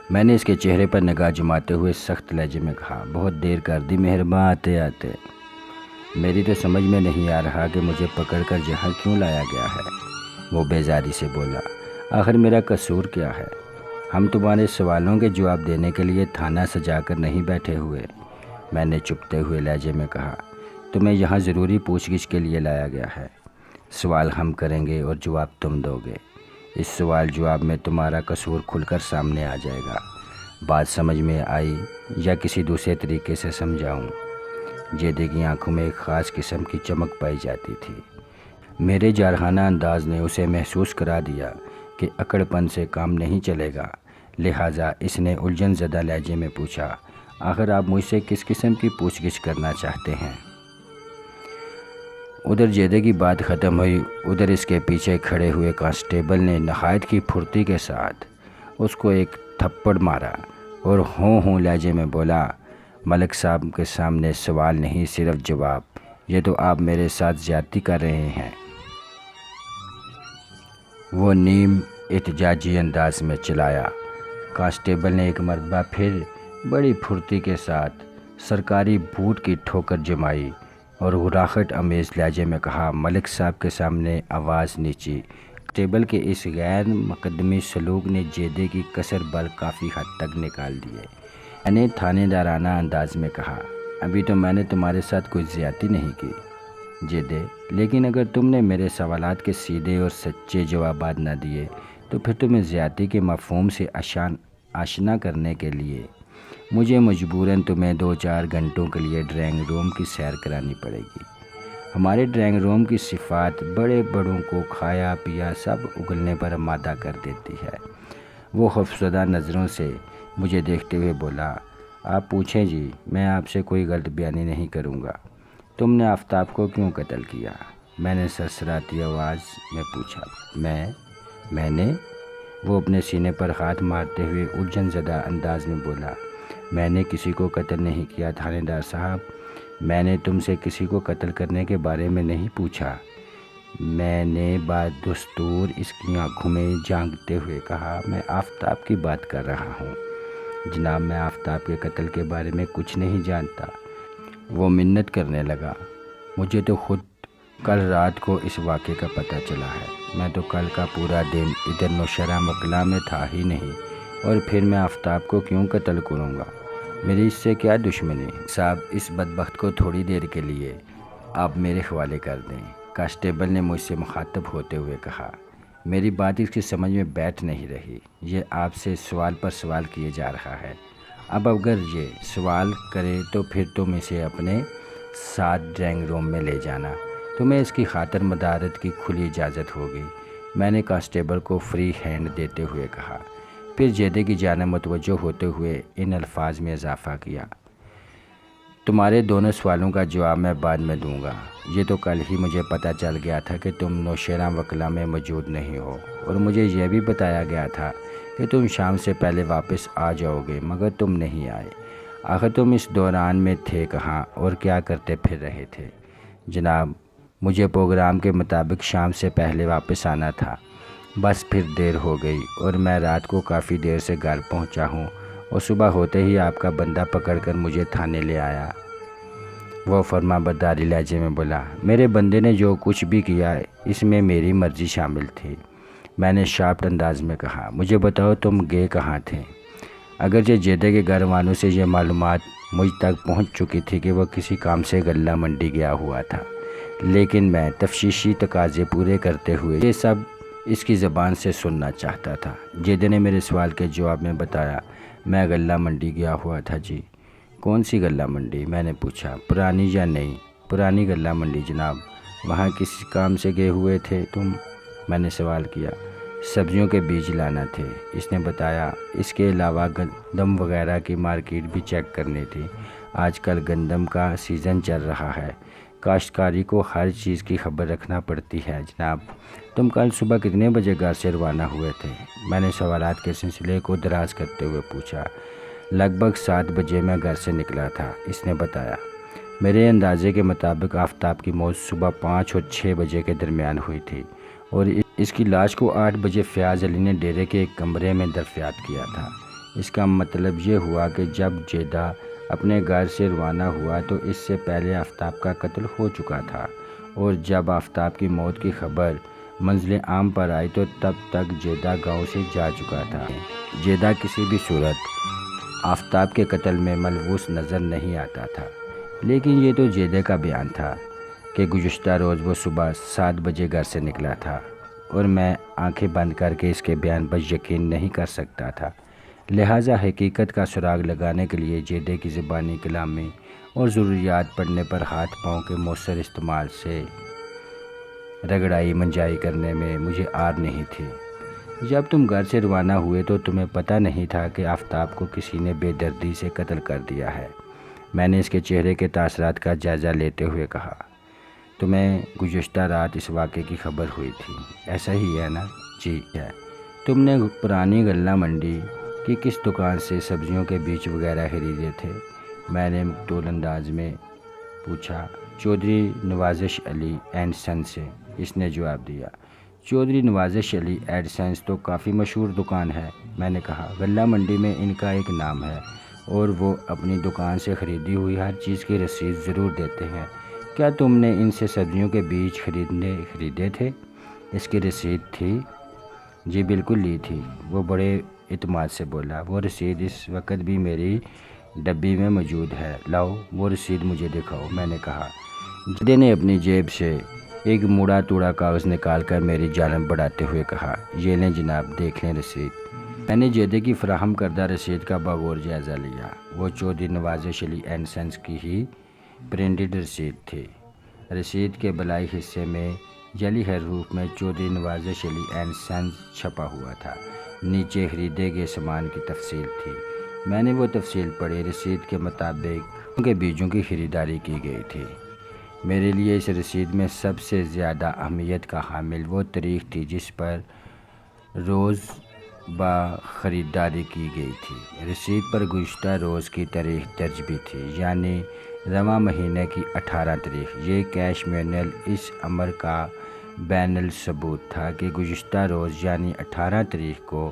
میں نے اس کے چہرے پر نگاہ جماتے ہوئے سخت لہجے میں کہا، بہت دیر کر دی مہرباں آتے آتے۔ میری تو سمجھ میں نہیں آ رہا کہ مجھے پکڑ کر یہاں کیوں لایا گیا ہے۔ وہ بیزاری سے بولا، آخر میرا قصور کیا ہے؟ ہم تمہارے سوالوں کے جواب دینے کے لیے تھانہ سجا کر نہیں بیٹھے ہوئے۔ میں نے چپتے ہوئے لہجے میں کہا، تمہیں یہاں ضروری پوچھ گچھ کے لیے لایا گیا ہے۔ سوال ہم کریں گے اور جواب تم دو گے۔ اس سوال جواب میں تمہارا قصور کھل کر سامنے آ جائے گا۔ بات سمجھ میں آئی یا کسی دوسرے طریقے سے سمجھاؤں؟ جیدے کی آنکھوں میں ایک خاص قسم کی چمک پائی جاتی تھی۔ میرے جارحانہ انداز نے اسے محسوس کرا دیا کہ اکڑ پن سے کام نہیں چلے گا، لہٰذا اس نے الجھن زدہ لہجے میں پوچھا، آخر آپ مجھ سے کس قسم کی پوچھ گچھ کرنا چاہتے ہیں؟ ادھر جیدے کی بات ختم ہوئی، ادھر اس کے پیچھے کھڑے ہوئے کانسٹیبل نے نہایت کی پھرتی کے ساتھ اس کو ایک تھپڑ مارا اور ہوں ہوں لہجے میں بولا، ملک صاحب کے سامنے سوال نہیں صرف جواب، یہ تو آپ میرے ساتھ زیادتی کر رہے ہیں۔ وہ نیم احتجاجی انداز میں چلایا۔ کانسٹیبل نے ایک مرتبہ پھر بڑی پھرتی کے ساتھ سرکاری بوٹ کی ٹھوکر جمائی اور غراخٹ امیز لہجے میں کہا، ملک صاحب کے سامنے آواز نیچی۔ کانسٹیبل کے اس غیر مقدمی سلوک نے جیدے کی کسر بل کافی حد تک نکال دیے۔ میں نے تھانے دارانہ انداز میں کہا، ابھی تو میں نے تمہارے ساتھ کوئی زیادتی نہیں کی جیدے، لیکن اگر تم نے میرے سوالات کے سیدھے اور سچے جوابات نہ دیے تو پھر تمہیں زیادتی کے مفہوم سے آشنا کرنے کے لیے مجھے مجبوراً تمہیں 2-4 گھنٹوں کے لیے ڈرائنگ روم کی سیر کرانی پڑے گی۔ ہمارے ڈرائنگ روم کی صفات بڑے بڑوں کو کھایا پیا سب اگلنے پر آمادہ کر دیتی ہے۔ وہ خوفزدہ نظروں سے مجھے دیکھتے ہوئے بولا، آپ پوچھیں جی، میں آپ سے کوئی غلط بیانی نہیں کروں گا۔ تم نے آفتاب کو کیوں قتل کیا؟ میں نے سرسراتی آواز میں پوچھا۔ میں نے وہ اپنے سینے پر ہاتھ مارتے ہوئے الجھن زدہ انداز میں بولا، میں نے کسی کو قتل نہیں کیا تھانے دار صاحب، میں نے تم سے کسی کو قتل کرنے کے بارے میں نہیں پوچھا۔ میں نے بدستور اس کی آنکھوں میں جھانکتے ہوئے کہا، میں آفتاب کی بات کر رہا ہوں جناب، میں آفتاب کے قتل کے بارے میں کچھ نہیں جانتا۔ وہ منت کرنے لگا، مجھے تو خود کل رات کو اس واقعے کا پتہ چلا ہے، میں تو کل کا پورا دن ادھر نوشہرہ مقلع میں تھا ہی نہیں، اور پھر میں آفتاب کو کیوں قتل کروں گا؟ میری اس سے کیا دشمنی؟ صاحب، اس بدبخت کو تھوڑی دیر کے لیے آپ میرے حوالے کر دیں، کانسٹیبل نے مجھ سے مخاطب ہوتے ہوئے کہا۔ میری بات اس کی سمجھ میں بیٹھ نہیں رہی، یہ آپ سے سوال پر سوال کیے جا رہا ہے۔ اب اگر یہ سوال کرے تو پھر تم اسے اپنے ساتھ ڈرائنگ روم میں لے جانا، تمہیں اس کی خاطر مدارت کی کھلی اجازت ہوگی، میں نے کانسٹیبل کو فری ہینڈ دیتے ہوئے کہا۔ پھر جیدے کی جانب متوجہ ہوتے ہوئے ان الفاظ میں اضافہ کیا، تمہارے دونوں سوالوں کا جواب میں بعد میں دوں گا۔ یہ تو کل ہی مجھے پتہ چل گیا تھا کہ تم نوشہرہ وکلا میں موجود نہیں ہو، اور مجھے یہ بھی بتایا گیا تھا کہ تم شام سے پہلے واپس آ جاؤ گے، مگر تم نہیں آئے۔ آخر تم اس دوران میں تھے کہاں اور کیا کرتے پھر رہے تھے؟ جناب، مجھے پروگرام کے مطابق شام سے پہلے واپس آنا تھا، بس پھر دیر ہو گئی اور میں رات کو کافی دیر سے گھر پہنچا ہوں، اور صبح ہوتے ہی آپ کا بندہ پکڑ کر مجھے تھانے لے آیا۔ وہ فرما برداری لہجے میں بولا، میرے بندے نے جو کچھ بھی کیا اس میں میری مرضی شامل تھی۔ میں نے شارپ انداز میں کہا، مجھے بتاؤ تم گئے کہاں تھے؟ اگرچہ جیدے کے گھر والوں سے یہ معلومات مجھ تک پہنچ چکی تھی کہ وہ کسی کام سے غلہ منڈی گیا ہوا تھا، لیکن میں تفتیشی تقاضے پورے کرتے ہوئے یہ سب اس کی زبان سے سننا چاہتا تھا۔ جیدے نے میرے سوال کے جواب میں بتایا، میں غلہ منڈی گیا ہوا تھا جی۔ کون سی غلہ منڈی؟ میں نے پوچھا۔ پرانی یا نئی؟ پرانی غلہ منڈی جناب۔ وہاں کس کام سے گئے ہوئے تھے تم؟ میں نے سوال کیا۔ سبزیوں کے بیج لانا تھے، اس نے بتایا، اس کے علاوہ گندم وغیرہ کی مارکیٹ بھی چیک کرنی تھی۔ آج کل گندم کا سیزن چل رہا ہے، کاشتکاری کو ہر چیز کی خبر رکھنا پڑتی ہے۔ جناب، تم کل صبح کتنے بجے گھر سے روانہ ہوئے تھے؟ میں نے سوالات کے سلسلے کو دراز کرتے ہوئے پوچھا۔ لگ بھگ 7 بجے میں گھر سے نکلا تھا، اس نے بتایا۔ میرے اندازے کے مطابق آفتاب کی موت صبح 5 اور 6 بجے کے درمیان ہوئی تھی، اور اس کی لاش کو 8 بجے فیاض علی نے ڈیرے کے ایک کمرے میں دفنات کیا تھا۔ اس کا مطلب یہ ہوا کہ جب جیدہ اپنے گھر سے روانہ ہوا تو اس سے پہلے آفتاب کا قتل ہو چکا تھا، اور جب آفتاب کی موت کی خبر منزل عام پر آئی تو تب تک جیدہ گاؤں سے جا چکا تھا۔ جیدہ کسی بھی صورت آفتاب کے قتل میں ملوث نظر نہیں آتا تھا، لیکن یہ تو جیدہ کا بیان تھا کہ گزشتہ روز وہ صبح 7 بجے گھر سے نکلا تھا، اور میں آنکھیں بند کر کے اس کے بیان پر یقین نہیں کر سکتا تھا۔ لہٰذا حقیقت کا سراغ لگانے کے لیے جیدہ کی زبانی کلامی اور ضروریات پڑھنے پر ہاتھ پاؤں کے مؤثر استعمال سے رگڑائی منجائی کرنے میں مجھے آر نہیں تھی۔ جب تم گھر سے روانہ ہوئے تو تمہیں پتہ نہیں تھا کہ آفتاب کو کسی نے بے دردی سے قتل کر دیا ہے؟ میں نے اس کے چہرے کے تاثرات کا جائزہ لیتے ہوئے کہا۔ تمہیں گزشتہ رات اس واقعے کی خبر ہوئی تھی، ایسا ہی ہے نا؟ جی ہے۔ تم نے پرانی غلہ منڈی کی کس دکان سے سبزیوں کے بیج وغیرہ خریدے تھے؟ میں نے مقتول انداز میں پوچھا۔ چودھری نوازش علی اینڈ سن سے، اس نے جواب دیا۔ چودھری نوازش علی اینڈ سنس تو کافی مشہور دکان ہے، میں نے کہا۔ غلہ منڈی میں ان کا ایک نام ہے، اور وہ اپنی دکان سے خریدی ہوئی ہر چیز کی رسید ضرور دیتے ہیں۔ کیا تم نے ان سے سبزیوں کے بیج خریدے تھے؟ اس کی رسید تھی؟ جی بالکل لی تھی، وہ بڑے اعتماد سے بولا۔ وہ رسید اس وقت بھی میری ڈبی میں موجود ہے، لاؤ وہ رسید مجھے دکھاؤ، میں نے کہا۔ جیدہ نے اپنی جیب سے ایک مڑا توڑا کاغذ نکال کر میری جانب بڑھاتے ہوئے کہا، یہ لیں جناب، دیکھ لیں رسید۔ میں نے جیدہ کی فراہم کردہ رسید کا بغور جائزہ لیا۔ وہ چودھری نوازش علی اینڈ سنس کی ہی پرنٹڈ رسید تھی۔ رسید کے بالائی حصے میں جعلی حروف میں چودھری نوازش علی اینڈ سنس چھپا ہوا تھا، نیچے خریدے گئے سامان کی تفصیل تھی۔ میں نے وہ تفصیل پڑھی۔ رسید کے مطابق ان کے بیجوں کی خریداری کی گئی تھی۔ میرے لیے اس رسید میں سب سے زیادہ اہمیت کا حامل وہ تاریخ تھی جس پر روز خریداری کی گئی تھی۔ رسید پر گزشتہ روز کی تاریخ درج بھی تھی، یعنی رواں مہینے کی 18 تاریخ۔ یہ کیش مینول اس امر کا بین الثبوت تھا کہ گزشتہ روز یعنی 18 تاریخ کو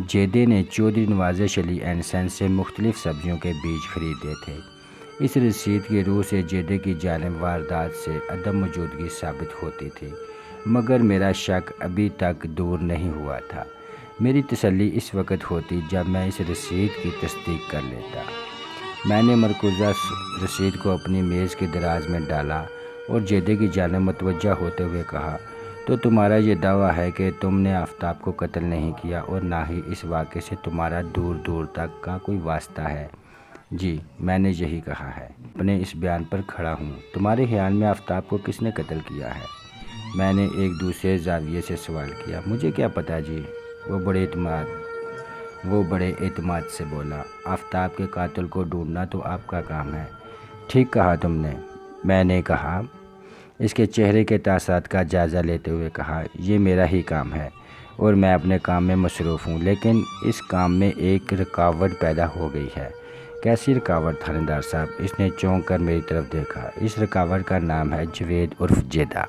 جیدہ نے چودھری نوازش علی اینڈ سنس سے مختلف سبزیوں کے بیج خریدے تھے۔ اس رسید کی روح سے جیدہ کی جانب واردات سے عدم موجودگی ثابت ہوتی تھی، مگر میرا شک ابھی تک دور نہیں ہوا تھا۔ میری تسلی اس وقت ہوتی جب میں اس رسید کی تصدیق کر لیتا۔ میں نے مرکوزہ رسید کو اپنی میز کے دراز میں ڈالا اور جیدہ کی جانب متوجہ ہوتے ہوئے کہا، تو تمہارا یہ دعویٰ ہے کہ تم نے آفتاب کو قتل نہیں کیا، اور نہ ہی اس واقعے سے تمہارا دور دور تک کا کوئی واسطہ ہے؟ جی، میں نے یہی کہا ہے۔ اپنے اس بیان پر کھڑا ہوں۔ تمہارے خیال میں آفتاب کو کس نے قتل کیا ہے؟ میں نے ایک دوسرے زاویے سے سوال کیا۔ مجھے کیا پتہ جی، وہ بڑے اعتماد سے بولا۔ آفتاب کے قاتل کو ڈھونڈنا تو آپ کا کام ہے۔ ٹھیک کہا تم نے، میں نے کہا، اس کے چہرے کے تاثرات کا جائزہ لیتے ہوئے کہا۔ یہ میرا ہی کام ہے، اور میں اپنے کام میں مصروف ہوں، لیکن اس کام میں ایک رکاوٹ پیدا ہو گئی ہے۔ کیسی رکاوٹ تھانے دار صاحب؟ اس نے چونک کر میری طرف دیکھا۔ اس رکاوٹ کا نام ہے جاوید عرف جیدہ۔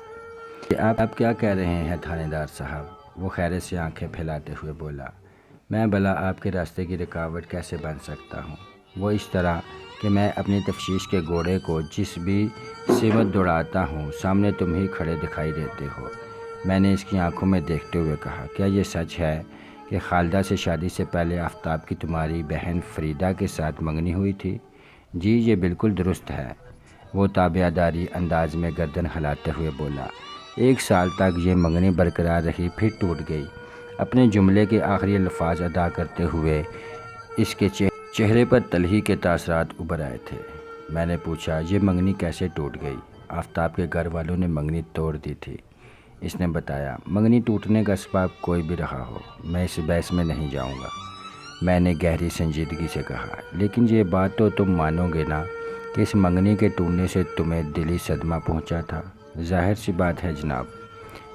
آپ کیا کہہ رہے ہیں تھانے دار صاحب؟ وہ خیرے سے آنکھیں پھیلاتے ہوئے بولا۔ میں بھلا آپ کے راستے کی رکاوٹ کیسے بن سکتا ہوں؟ وہ اس طرح کہ میں اپنی تفتیش کے گھوڑے کو جس بھی سمت دوڑاتا ہوں، سامنے تم ہی کھڑے دکھائی دیتے ہو۔ میں نے اس کی آنکھوں میں دیکھتے ہوئے کہا، کیا یہ سچ ہے کہ خالدہ سے شادی سے پہلے آفتاب کی تمہاری بہن فریدہ کے ساتھ منگنی ہوئی تھی؟ جی، یہ بالکل درست ہے، وہ تابعہ داری انداز میں گردن ہلاتے ہوئے بولا۔ 1 سال تک یہ منگنی برقرار رہی، پھر ٹوٹ گئی۔ اپنے جملے کے آخری الفاظ ادا کرتے ہوئے اس کے چہرے پر تلخی کے تاثرات ابھر آئے تھے۔ میں نے پوچھا، یہ منگنی کیسے ٹوٹ گئی؟ آفتاب کے گھر والوں نے منگنی توڑ دی تھی، اس نے بتایا۔ منگنی ٹوٹنے کا اسباب کوئی بھی رہا ہو، میں اس بحث میں نہیں جاؤں گا، میں نے گہری سنجیدگی سے کہا۔ لیکن یہ بات تو تم مانو گے نا کہ اس منگنی کے ٹوٹنے سے تمہیں دلی صدمہ پہنچا تھا؟ ظاہر سی بات ہے جناب،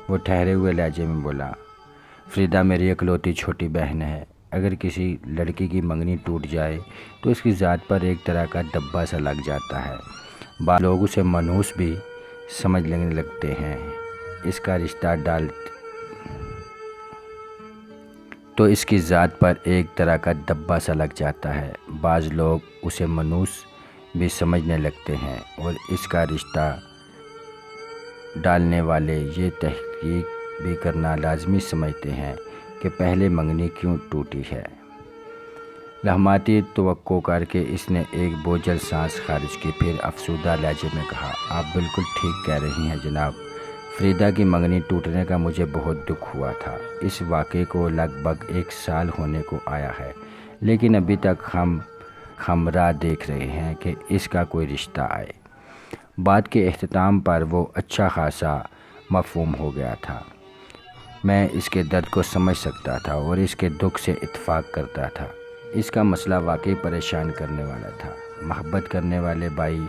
وہ ٹھہرے ہوئے لہجے میں بولا۔ فریدہ میری اکلوتی چھوٹی بہن ہے۔ اگر کسی لڑکی کی منگنی ٹوٹ جائے تو اس کی ذات پر ایک طرح کا دبا سا لگ جاتا ہے۔ بعض لوگ اسے منحوس بھی سمجھنے لگتے ہیں۔ اس کا رشتہ تو اس کی ذات پر ایک طرح کا دبا سا لگ جاتا ہے۔ بعض لوگ اسے منحوس بھی سمجھنے لگتے ہیں اور اس کا رشتہ ڈالنے والے یہ تحقیق بھی کرنا لازمی سمجھتے ہیں کہ پہلے منگنی کیوں ٹوٹی ہے۔ لمحاتی توقع کر کے اس نے ایک بوجھل سانس خارج کی، پھر افسردہ لہجے میں کہا، آپ بالکل ٹھیک کہہ رہی ہیں جناب، فریدہ کی منگنی ٹوٹنے کا مجھے بہت دکھ ہوا تھا۔ اس واقعے کو لگ بھگ 1 سال ہونے کو آیا ہے، لیکن ابھی تک ہم راہ دیکھ رہے ہیں کہ اس کا کوئی رشتہ آئے۔ بات کے اختتام پر وہ اچھا خاصا مفہوم ہو گیا تھا۔ میں اس کے درد کو سمجھ سکتا تھا اور اس کے دکھ سے اتفاق کرتا تھا۔ اس کا مسئلہ واقعی پریشان کرنے والا تھا۔ محبت کرنے والے بھائی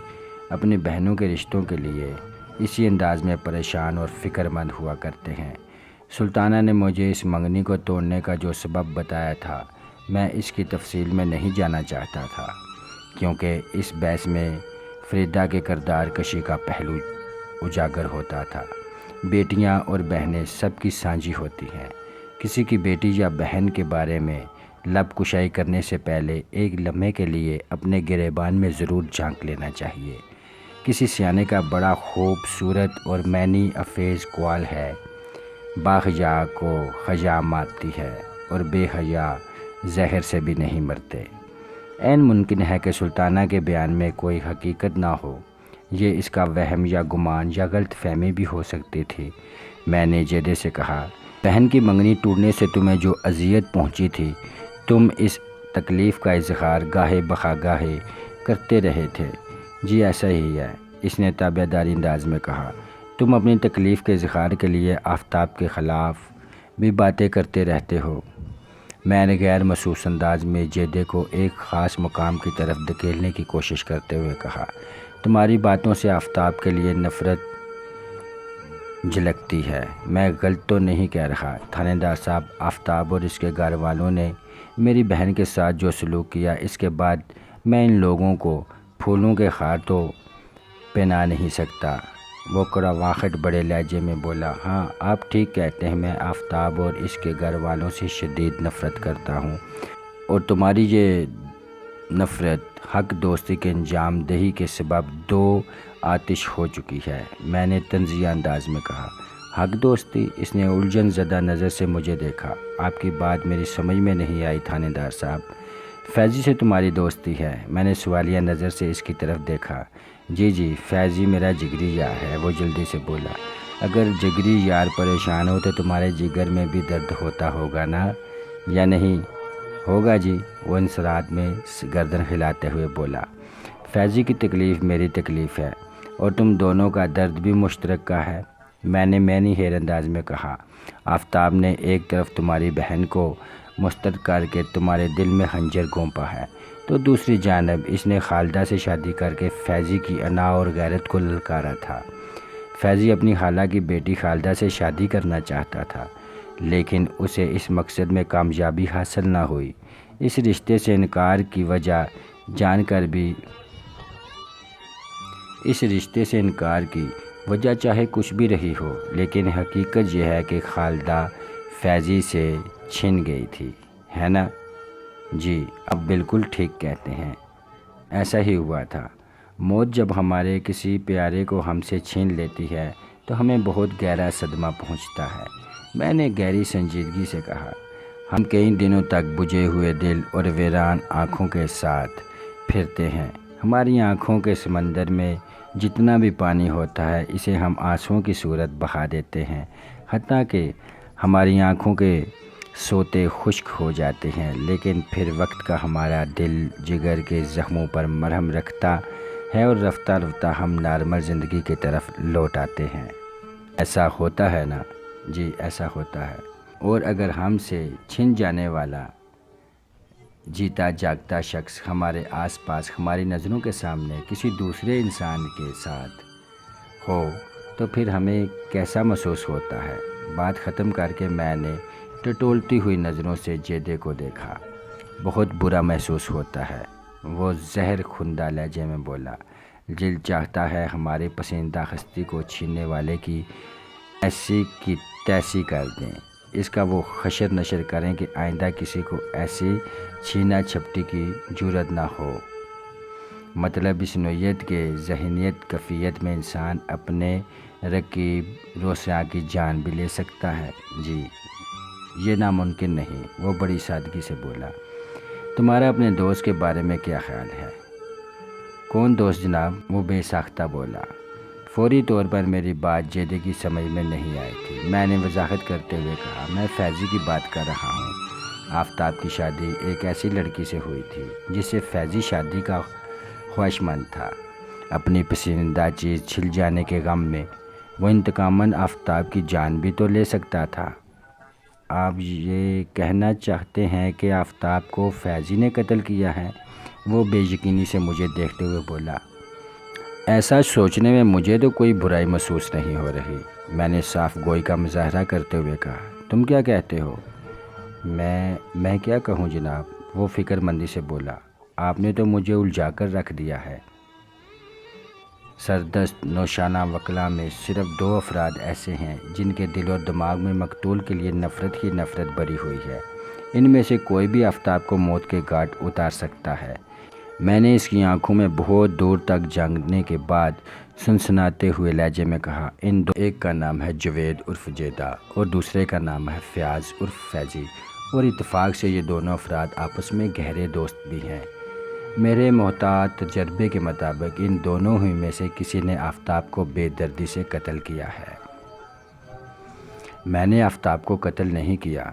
اپنی بہنوں کے رشتوں کے لیے اسی انداز میں پریشان اور فکر مند ہوا کرتے ہیں۔ سلطانہ نے مجھے اس منگنی کو توڑنے کا جو سبب بتایا تھا، میں اس کی تفصیل میں نہیں جانا چاہتا تھا، کیونکہ اس بحث میں فریدہ کے کردار کشی کا پہلو اجاگر ہوتا تھا۔ بیٹیاں اور بہنیں سب کی سانجھی ہوتی ہیں۔ کسی کی بیٹی یا بہن کے بارے میں لب کشائی کرنے سے پہلے ایک لمحے کے لیے اپنے گریبان میں ضرور جھانک لینا چاہیے۔ کسی سیانے کا بڑا خوبصورت اور معنی افیز قول ہے، باحیا کو حیا مارتی ہے اور بے حیا زہر سے بھی نہیں مرتے۔ عین ممکن ہے کہ سلطانہ کے بیان میں کوئی حقیقت نہ ہو، یہ اس کا وہم یا گمان یا غلط فہمی بھی ہو سکتی تھی۔ میں نے جیدے سے کہا، بہن کی منگنی ٹوٹنے سے تمہیں جو اذیت پہنچی تھی، تم اس تکلیف کا اظہار گاہے بخواگاہے کرتے رہے تھے۔ جی ایسا ہی ہے، اس نے تابع داری انداز میں کہا۔ تم اپنی تکلیف کے اظہار کے لیے آفتاب کے خلاف بھی باتیں کرتے رہتے ہو۔ میں نے غیر محسوس انداز میں جیدے کو ایک خاص مقام کی طرف دھکیلنے کی کوشش کرتے ہوئے کہا، تمہاری باتوں سے آفتاب کے لیے نفرت جھلکتی ہے۔ میں غلط تو نہیں کہہ رہا تھانے دار صاحب، آفتاب اور اس کے گھر والوں نے میری بہن کے ساتھ جو سلوک کیا، اس کے بعد میں ان لوگوں کو پھولوں کے ہار تو پہنا نہیں سکتا۔ وہ کڑواہٹ بڑے لہجے میں بولا، ہاں آپ ٹھیک کہتے ہیں، میں آفتاب اور اس کے گھر والوں سے شدید نفرت کرتا ہوں، اور تمہاری یہ نفرت حق دوستی کے انجام دہی کے سبب 2 آتش ہو چکی ہے۔ میں نے طنزیہ انداز میں کہا، حق دوستی؟ اس نے الجھن زدہ نظر سے مجھے دیکھا۔ آپ کی بات میری سمجھ میں نہیں آئی تھانے دار صاحب۔ فیضی سے تمہاری دوستی ہے؟ میں نے سوالیہ نظر سے اس کی طرف دیکھا۔ جی فیضی میرا جگری یار ہے، وہ جلدی سے بولا۔ اگر جگری یار پریشان ہو تو تمہارے جگر میں بھی درد ہوتا ہوگا نا، یا نہیں ہوگا جی؟ وہ انصراف میں گردن ہلاتے ہوئے بولا، فیضی کی تکلیف میری تکلیف ہے اور تم دونوں کا درد بھی مشترک کا ہے۔ میں نے حیر انداز میں کہا، آفتاب نے ایک طرف تمہاری بہن کو مسترد کر کے تمہارے دل میں خنجر گھونپا ہے، تو دوسری جانب اس نے خالدہ سے شادی کر کے فیضی کی انا اور غیرت کو للکارا تھا۔ فیضی اپنی خالہ کی بیٹی خالدہ سے شادی کرنا چاہتا تھا، لیکن اسے اس مقصد میں کامیابی حاصل نہ ہوئی۔ اس رشتے سے انکار کی وجہ جان کر بھی اس رشتے سے انکار کی وجہ چاہے کچھ بھی رہی ہو، لیکن حقیقت یہ ہے کہ خالدہ فیضی سے چھن گئی تھی، ہے نا؟ جی اب بالکل ٹھیک کہتے ہیں، ایسا ہی ہوا تھا۔ موت جب ہمارے کسی پیارے کو ہم سے چھین لیتی ہے تو ہمیں بہت گہرا صدمہ پہنچتا ہے۔ میں نے گہری سنجیدگی سے کہا، ہم کئی دنوں تک بجھے ہوئے دل اور ویران آنکھوں کے ساتھ پھرتے ہیں۔ ہماری آنکھوں کے سمندر میں جتنا بھی پانی ہوتا ہے، اسے ہم آنسوؤں کی صورت بہا دیتے ہیں، حتیٰ کہ ہماری آنکھوں کے سوتے خشک ہو جاتے ہیں، لیکن پھر وقت کا ہمارا دل جگر کے زخموں پر مرہم رکھتا ہے اور رفتہ رفتہ ہم نارمل زندگی کی طرف لوٹ آتے ہیں۔ ایسا ہوتا ہے نا؟ جی ایسا ہوتا ہے۔ اور اگر ہم سے چھن جانے والا جیتا جاگتا شخص ہمارے آس پاس ہماری نظروں کے سامنے کسی دوسرے انسان کے ساتھ ہو تو پھر ہمیں کیسا محسوس ہوتا ہے؟ بات ختم کر کے میں نے ٹٹولتی ہوئی نظروں سے جیدے کو دیکھا۔ بہت برا محسوس ہوتا ہے، وہ زہر خندہ لہجے میں بولا۔ دل چاہتا ہے ہماری پسندیدہ ہستی کو چھیننے والے کی ایسی کی تیسی کر دیں، اس کا وہ حشر نشر کریں کہ آئندہ کسی کو ایسی چھینا چھپٹی کی جرأت نہ ہو۔ مطلب اس نوعیت کے ذہنیت کیفیت میں انسان اپنے رقیب روسیہ کی جان بھی لے سکتا ہے۔ جی یہ ناممکن نہیں، وہ بڑی سادگی سے بولا۔ تمہارا اپنے دوست کے بارے میں کیا خیال ہے؟ کون دوست جناب؟ وہ بے ساختہ بولا۔ فوری طور پر میری بات جیدے کی سمجھ میں نہیں آئی تھی۔ میں نے وضاحت کرتے ہوئے کہا، میں فیضی کی بات کر رہا ہوں۔ آفتاب کی شادی ایک ایسی لڑکی سے ہوئی تھی جس سے فیضی شادی کا خواہش مند تھا۔ اپنی پسندیدہ چیز چھل جانے کے غم میں وہ انتقاماً آفتاب کی جان بھی تو لے سکتا تھا۔ آپ یہ کہنا چاہتے ہیں کہ آفتاب کو فیضی نے قتل کیا ہے؟ وہ بے یقینی سے مجھے دیکھتے ہوئے بولا۔ ایسا سوچنے میں مجھے تو کوئی برائی محسوس نہیں ہو رہی، میں نے صاف گوئی کا مظاہرہ کرتے ہوئے کہا۔ تم کیا کہتے ہو؟ میں کیا کہوں جناب؟ وہ فکر مندی سے بولا۔ آپ نے تو مجھے الجھا کر رکھ دیا ہے۔ سردست نوشانہ وکلا میں صرف 2 افراد ایسے ہیں جن کے دل اور دماغ میں مقتول کے لیے نفرت ہی نفرت بھری ہوئی ہے۔ ان میں سے کوئی بھی آفتاب کو موت کے گھاٹ اتار سکتا ہے۔ میں نے اس کی آنکھوں میں بہت دور تک جھانکنے کے بعد سنسناتے ہوئے لہجے میں کہا، ایک کا نام ہے جاوید عرف جیدہ اور دوسرے کا نام ہے فیاض عرف فیضی، اور اتفاق سے یہ دونوں افراد آپس میں گہرے دوست بھی ہیں۔ میرے محتاط تجربے کے مطابق ان دونوں ہی میں سے کسی نے آفتاب کو بے دردی سے قتل کیا ہے۔ میں نے آفتاب کو قتل نہیں کیا،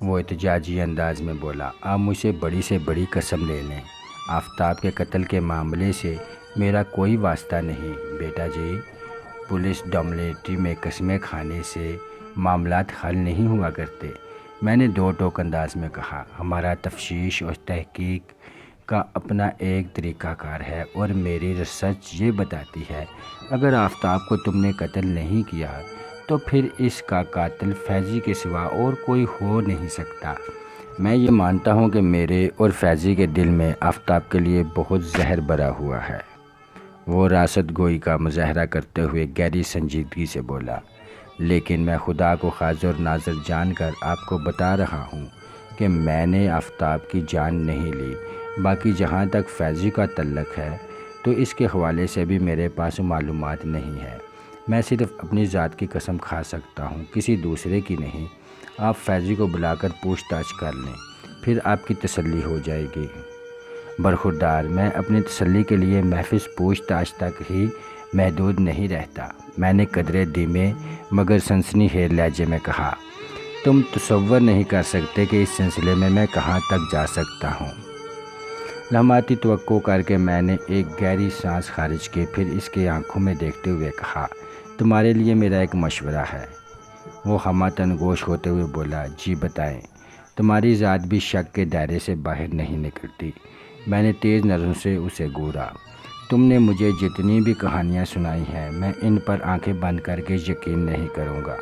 وہ احتجاجی انداز میں بولا۔ آپ مجھ سے بڑی سے بڑی قسم لے لیں، آفتاب کے قتل کے معاملے سے میرا کوئی واسطہ نہیں بیٹا جی۔ پولیس ڈومینیٹری میں قسمیں کھانے سے معاملات حل نہیں ہوا کرتے، میں نے 2 ٹوک انداز میں کہا۔ ہمارا تفتیش اور تحقیق کا اپنا ایک طریقہ کار ہے اور میری ریسرچ یہ بتاتی ہے اگر آفتاب کو تم نے قتل نہیں کیا تو پھر اس کا قاتل فیضی کے سوا اور کوئی ہو نہیں سکتا۔ میں یہ مانتا ہوں کہ میرے اور فیضی کے دل میں آفتاب کے لیے بہت زہر بھرا ہوا ہے، وہ راست گوئی کا مظاہرہ کرتے ہوئے گہری سنجیدگی سے بولا۔ لیکن میں خدا کو حاضر ناظر جان کر آپ کو بتا رہا ہوں کہ میں نے آفتاب کی جان نہیں لی۔ باقی جہاں تک فیضی کا تعلق ہے تو اس کے حوالے سے بھی میرے پاس معلومات نہیں ہے۔ میں صرف اپنی ذات کی قسم کھا سکتا ہوں، کسی دوسرے کی نہیں۔ آپ فیضی کو بلا کر پوچھ تاچھ کر لیں، پھر آپ کی تسلی ہو جائے گی۔ برخوردار، میں اپنی تسلی کے لیے محض پوچھ تاچھ تک ہی محدود نہیں رہتا، میں نے قدرے دھیمے مگر سنسنی خیز لہجے میں کہا۔ تم تصور نہیں کر سکتے کہ اس سلسلے میں کہاں تک جا سکتا ہوں۔ لمحاتی توقع کر کے میں نے ایک گہری سانس خارج کی، پھر اس کے آنکھوں میں دیکھتے ہوئے کہا، تمہارے لیے میرا ایک مشورہ ہے۔ وہ ہمہ گوش ہوتے ہوئے بولا، جی بتائیں۔ تمہاری ذات بھی شک کے دائرے سے باہر نہیں نکلتی۔ میں نے تیز نظروں سے اسے گھورا۔ تم نے مجھے جتنی بھی کہانیاں سنائی ہیں میں ان پر آنکھیں بند کر کے یقین نہیں کروں گا۔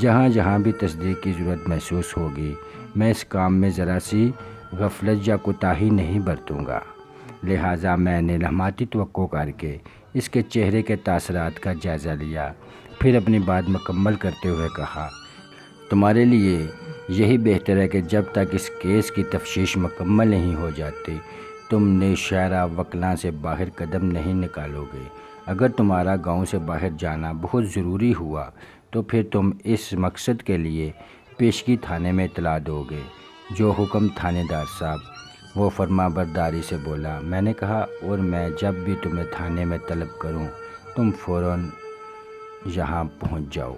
جہاں جہاں بھی تصدیق کی ضرورت محسوس ہوگی میں اس کام میں ذرا سی غفلت یا کوتاہی نہیں برتوں گا۔ لہٰذا میں نے لمحاتی توقع کر کے اس کے چہرے کے تاثرات کا جائزہ لیا، پھر اپنی بات مکمل کرتے ہوئے کہا، تمہارے لیے یہی بہتر ہے کہ جب تک اس کیس کی تفتیش مکمل نہیں ہو جاتی تم نوشہرہ وکلا سے باہر قدم نہیں نکالو گے۔ اگر تمہارا گاؤں سے باہر جانا بہت ضروری ہوا تو پھر تم اس مقصد کے لیے پیشگی تھانے میں اطلاع دو گے۔ جو حکم تھانے دار صاحب، وہ فرما برداری سے بولا۔ میں نے کہا، اور میں جب بھی تمہیں تھانے میں طلب کروں تم فوراً یہاں پہنچ جاؤ۔